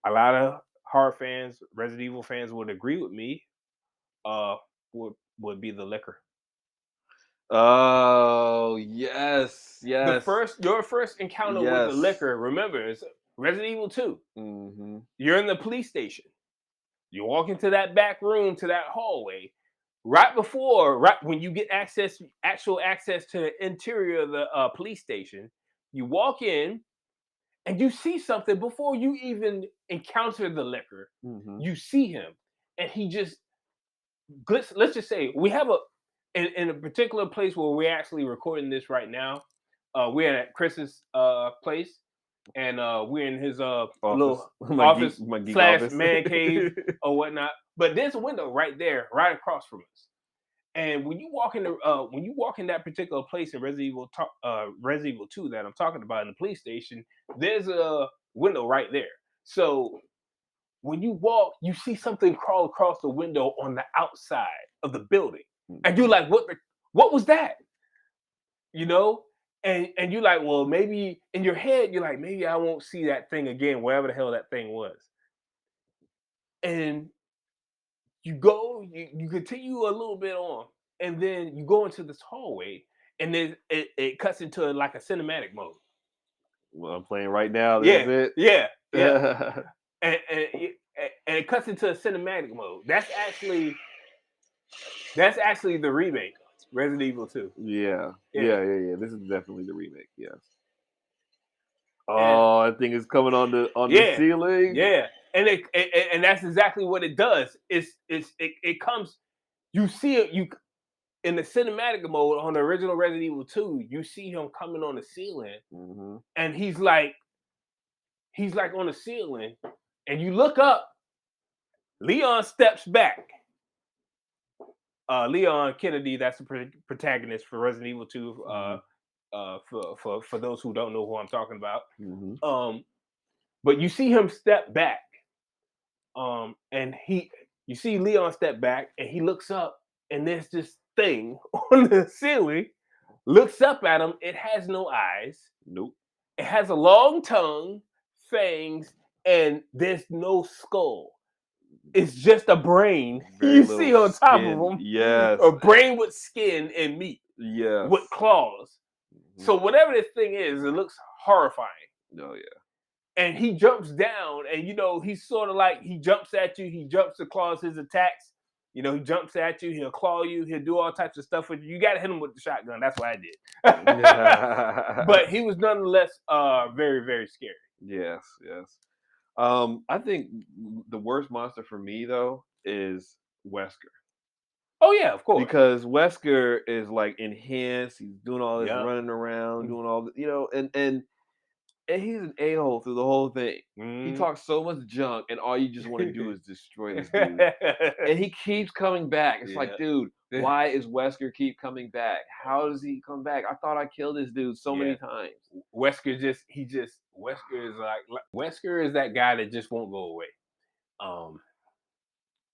A lot of horror fans, Resident Evil fans, would agree with me. Would be the liquor. Oh yes. Your first encounter with the liquor. Remember, it's Resident Evil 2. Mm-hmm. You're in the police station. You walk into that back room to that hallway. Right when you get actual access to the interior of the police station, you walk in and you see something before you even encounter the liquor. Mm-hmm. You see him, and he just let's just say we have in a particular place where we're actually recording this right now. We're at Chris's place, and we're in his little office / man cave or whatnot. But there's a window right there, right across from us. And when you walk in that particular place in Resident Evil 2 that I'm talking about in the police station, there's a window right there. So when you walk, you see something crawl across the window on the outside of the building, and you're like, "What was that?" And you're like, "Well, maybe," in your head, you're like, "Maybe I won't see that thing again, wherever the hell that thing was." And you go, you continue a little bit on, and then you go into this hallway, and then it cuts into like a cinematic mode. Well, I'm playing right now. Yeah. And it cuts into a cinematic mode. That's actually the remake, Resident Evil 2. Yeah. This is definitely the remake. Yes. Oh, I think it's coming on the ceiling. Yeah. And that's exactly what it does. It comes. You see it. You in the cinematic mode on the original Resident Evil 2. You see him coming on the ceiling, and he's like on the ceiling, and you look up. Leon steps back. Leon Kennedy, that's the protagonist for Resident Evil 2. For those who don't know who I'm talking about. But you see him step back. And you see Leon step back, and he looks up, and there's this thing on the ceiling, looks up at him. It has no eyes. Nope. It has a long tongue, fangs, and there's no skull. It's just a brain you see on top of him. Yes. A brain with skin and meat. Yeah. With claws. So whatever this thing is, it looks horrifying. Oh yeah. And he jumps down, and he's sort of like, he jumps at you, he jumps to claws his attacks. You know, he jumps at you, he'll claw you, he'll do all types of stuff with you. You got to hit him with the shotgun. That's what I did. But he was nonetheless very, very scary. Yes, yes. I think the worst monster for me though is Wesker. Oh yeah, of course. Because Wesker is like enhanced, he's doing all this Yep. running around, doing all the, and he's an a-hole through the whole thing. He talks so much junk, and all you just want to do is destroy this dude. And he keeps coming back. It's like, dude, why is Wesker keep coming back? How does he come back? I thought I killed this dude so many times. Wesker is that guy that just won't go away.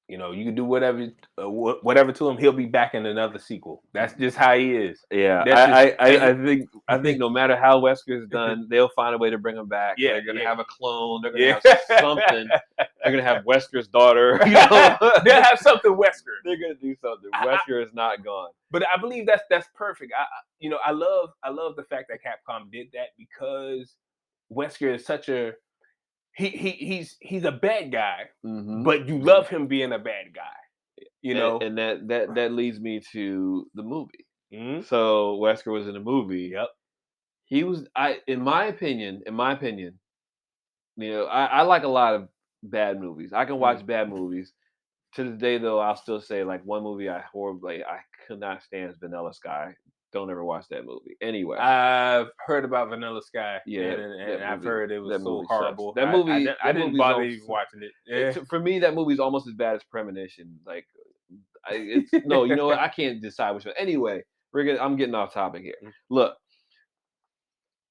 You know, you can do whatever to him, he'll be back in another sequel. That's just how he is. Yeah, I think no matter how Wesker's done, they'll find a way to bring him back. Yeah, they're gonna have a clone. They're gonna have something. They're gonna have Wesker's daughter. You know? They'll have something Wesker. They're gonna do something. Wesker is not gone. But I believe that's perfect. I love the fact that Capcom did that, because Wesker is such a he's a bad guy, but you love him being a bad guy. You know, and that leads me to the movie. So Wesker was in a movie. Yep. He was. In my opinion, I like a lot of bad movies. I can watch bad movies. To this day, though, I'll still say like one movie I could not stand is Vanilla Sky. Don't ever watch that movie. Anyway, I've heard about Vanilla Sky. Yeah, and I've heard it was so horrible. That movie, I didn't bother even watching it. For me, that movie's almost as bad as Premonition. Like, no, you know what? I can't decide which one. Anyway, I'm getting off topic here. Look,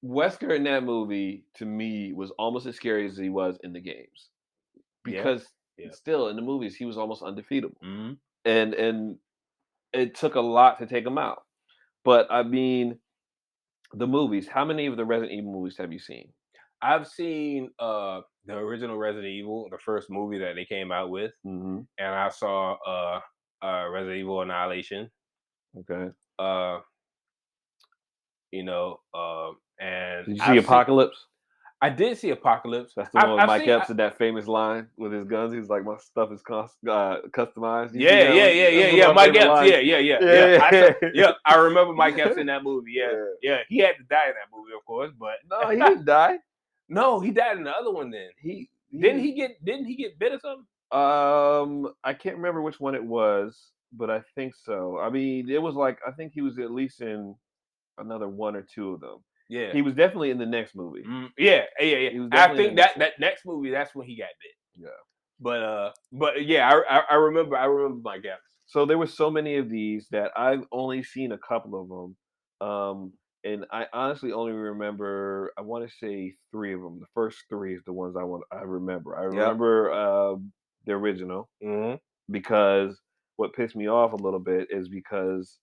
Wesker in that movie to me was almost as scary as he was in the games, because still in the movies he was almost undefeatable, and it took a lot to take him out. But I mean, the movies. How many of the Resident Evil movies have you seen? I've seen the original Resident Evil, the first movie that they came out with, and I saw Resident Evil Annihilation. Okay. And did you see Apocalypse? I did see Apocalypse. That's the one with Mike Epps in that famous line with his guns. He's like, "My stuff is customized." Yeah. Mike Epps. Yeah. I remember Mike Epps in that movie. Yeah. He had to die in that movie, of course, but no, he didn't die. No, he died in the other one. Then didn't he get bit or something? I can't remember which one it was, but I think so. I mean, it was like I think he was at least in another one or two of them. Yeah, he was definitely in the next movie. Yeah. I think that next movie, that's when he got bit. Yeah, but yeah, I remember Mike Epps. So there were so many of these that I've only seen a couple of them, and I honestly only remember, I want to say 3 of them. The first 3 is the ones I remember. I remember the original, because what pissed me off a little bit is because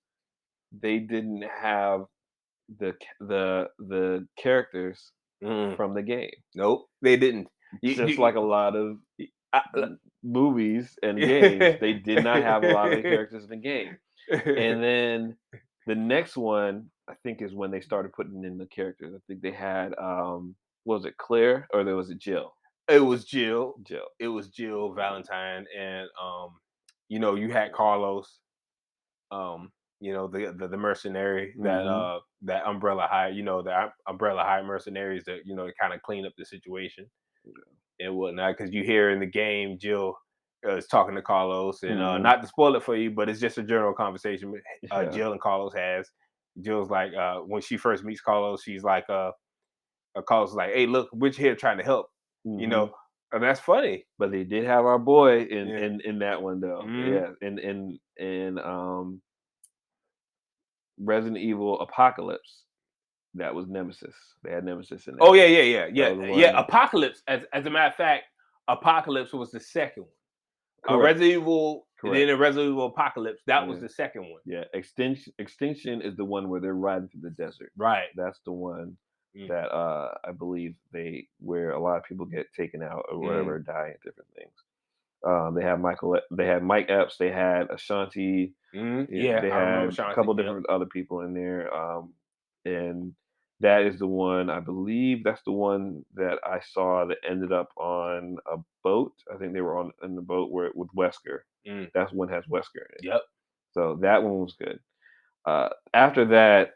they didn't have the characters from the game. Nope, they didn't. Just like a lot of movies and games, they did not have a lot of the characters in the game. And then the next one, I think, is when they started putting in the characters. I think they had was it Claire or was it Jill? It was Jill. It was Jill Valentine, and you had Carlos. The mercenary that Umbrella hired, the Umbrella hired mercenaries that, kind of clean up the situation and whatnot. Because you hear in the game, Jill is talking to Carlos, and not to spoil it for you, but it's just a general conversation Jill and Carlos has. Jill's like, when she first meets Carlos, she's like, Carlos is like, "Hey, look, we're here trying to help," and that's funny. But they did have our boy in that one though. Yeah, in Resident Evil Apocalypse, that was Nemesis. They had Nemesis in there. Oh yeah. Apocalypse, as a matter of fact, Apocalypse was the second one. Resident Evil, and then in Resident Evil Apocalypse, that was the second one. Yeah, Extinction is the one where they're riding through the desert. Right. That's the one that I believe where a lot of people get taken out or whatever, die and different things. They had Mike Epps, they had Ashanti. They had a couple different other people in there, and That is the one, I believe that's the one that I saw that ended up on a boat. I think they were on in the boat where with Wesker. Mm. That's one has Wesker in it. Yep. So that one was good. After that,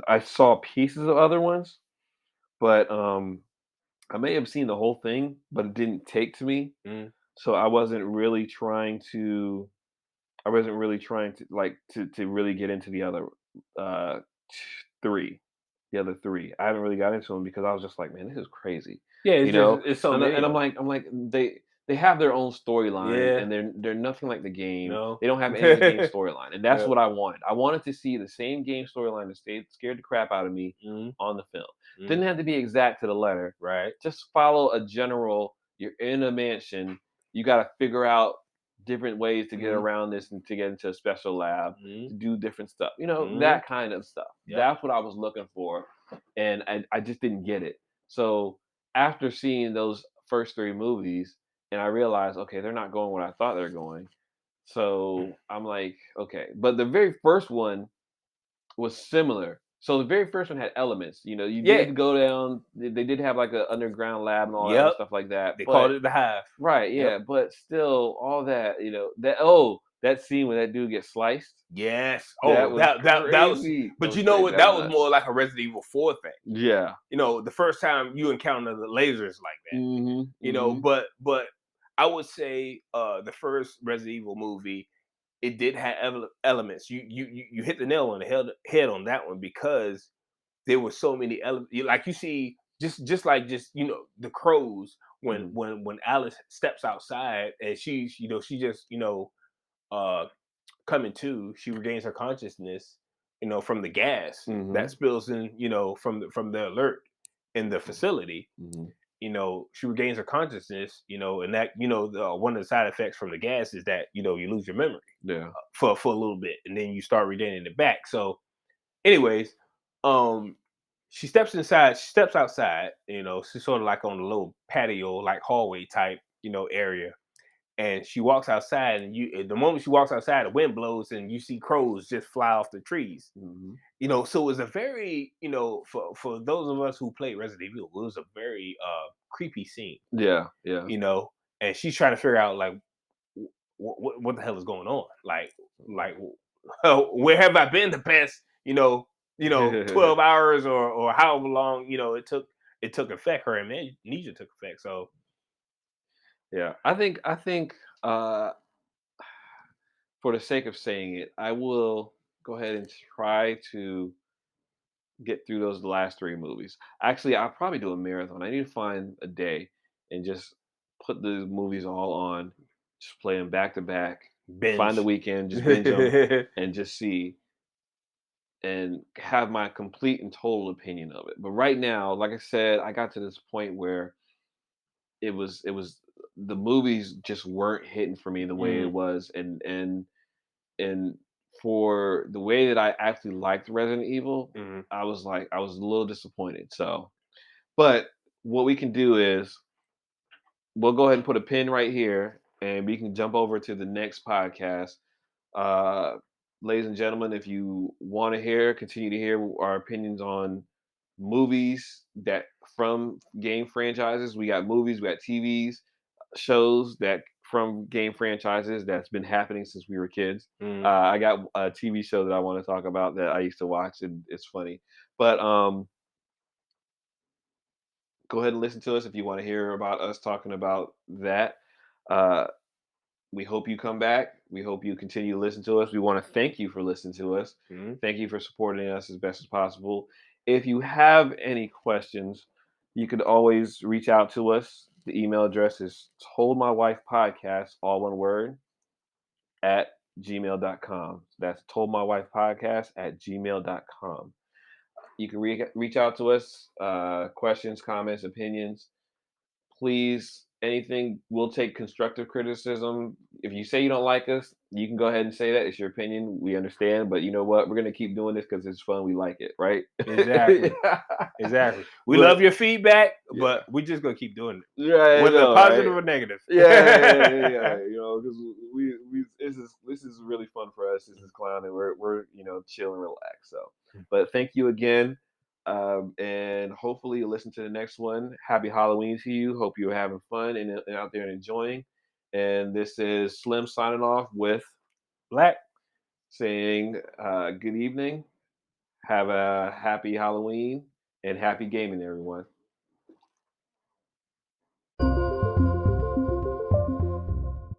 I saw pieces of other ones, but I may have seen the whole thing, but it didn't take to me. Mm. So I wasn't really trying to like to really get into the other uh three. The other three. I haven't really got into them because I was just like, man, this is crazy. Yeah, You it's just know? it's so many And of them. I'm like they have their own storyline Yeah. and they're nothing like the game. No. They don't have any of the game storyline. And that's Yeah. what I wanted. I wanted to see the same game storyline that scared the crap out of me Mhm. on the film. Mhm. Didn't have to be exact to the letter. Right. Just follow a general. You're in a mansion. You got to figure out different ways to get Mhm. around this and to get into a special lab Mhm. to do different stuff. Mhm. That kind of stuff. Yep. That's what I was looking for. And I just didn't get it. So after seeing those first three movies, and I realized, okay, they're not going where I thought they're going. So I'm like, okay. But the very first one was similar. So the very first one had elements. You Yeah. did go down. They did have like an underground lab and all that other Yep. stuff like that. They called But it the Hive. right, Yep. yeah. But still, all that that scene where that dude gets sliced. Yes. That Oh, was that was. crazy. That But was you know crazy. what? That was That was nuts. more like a Resident Evil 4 thing. Yeah. The first time you encounter the lasers like that. Mhm. Mhm. But I would say the first Resident Evil movie, it did have elements. You hit the nail on the head on that one because there were so many elements. Like you see, just like the crows when Mhm. Alice steps outside and she just uh coming to, she regains her consciousness, from the gas that Mhm. spills in, from the alert in the facility. Mhm. She regains her consciousness, and that, one of the side effects from the gas is that, you lose your memory Yeah. for a little bit, and then you start regaining it back. So, anyways, um, she steps outside, she's sort of like on a little patio, like hallway type, area, and she walks outside, and the moment she walks outside, the wind blows and you see crows just fly off the trees. Mhm. So it's a very, for those of us who played Resident Evil, it was a very creepy scene. Yeah. Yeah. you know and she's trying to figure out, like, what the hell is going on, like where have I been the past 12 hours, or however long it took effect, her amnesia took effect. So Yeah. I think uh for the sake of saying it, I will go ahead and try to get through those last three movies. Actually, I'll probably do a marathon. I need to find a day and just put the movies all on, just play them back to back. Find the binge. weekend, just binge them, and just see and have my complete and total opinion of it. But right now, like I said, I got to this point where it was the movies just weren't hitting for me the way it Mhm. was, and for the way that I actually liked Resident Evil, Mhm. I was a little disappointed. So, but what we can do is we'll go ahead and put a pin right here, and we can jump over to the next podcast. Uh, Ladies and gentlemen, if you want to continue to hear our opinions on movies that from game franchises, we got movies, we got TVs, shows that from game franchises that's been happening since we were kids. Mhm. I got a TV show that I want to talk about that I used to watch, and it's funny. But go ahead and listen to us if you want to hear about us talking about that. Uh, we hope you come back. We hope you continue to listen to us. We want to thank you for listening to us. Mhm. Thank you for supporting us as best as possible. If you have any questions, you could always reach out to us. The email address is toldmywifepodcast, all one word, at gmail.com. That's toldmywifepodcast at gmail.com. You can reach out to us, questions, comments, opinions. Please, anything, we'll take constructive criticism. If you say you don't like us, you can go ahead and say that. It's your opinion. We understand. But you know what? We're going to keep doing this because it's fun. We like it, right? Exactly. Exactly. We But love your feedback, yeah, but we're just gonna keep doing it, yeah, I whether know, right? positive or negative. Yeah. Because we this is really fun for us. This is clown, and we're chill and relax. So, but thank you again. And hopefully you'll listen to the next one. Happy Halloween to you. Hope you're having fun and out there and enjoying. And this is Slim signing off with Black. saying good evening, have a happy Halloween, and happy gaming, everyone.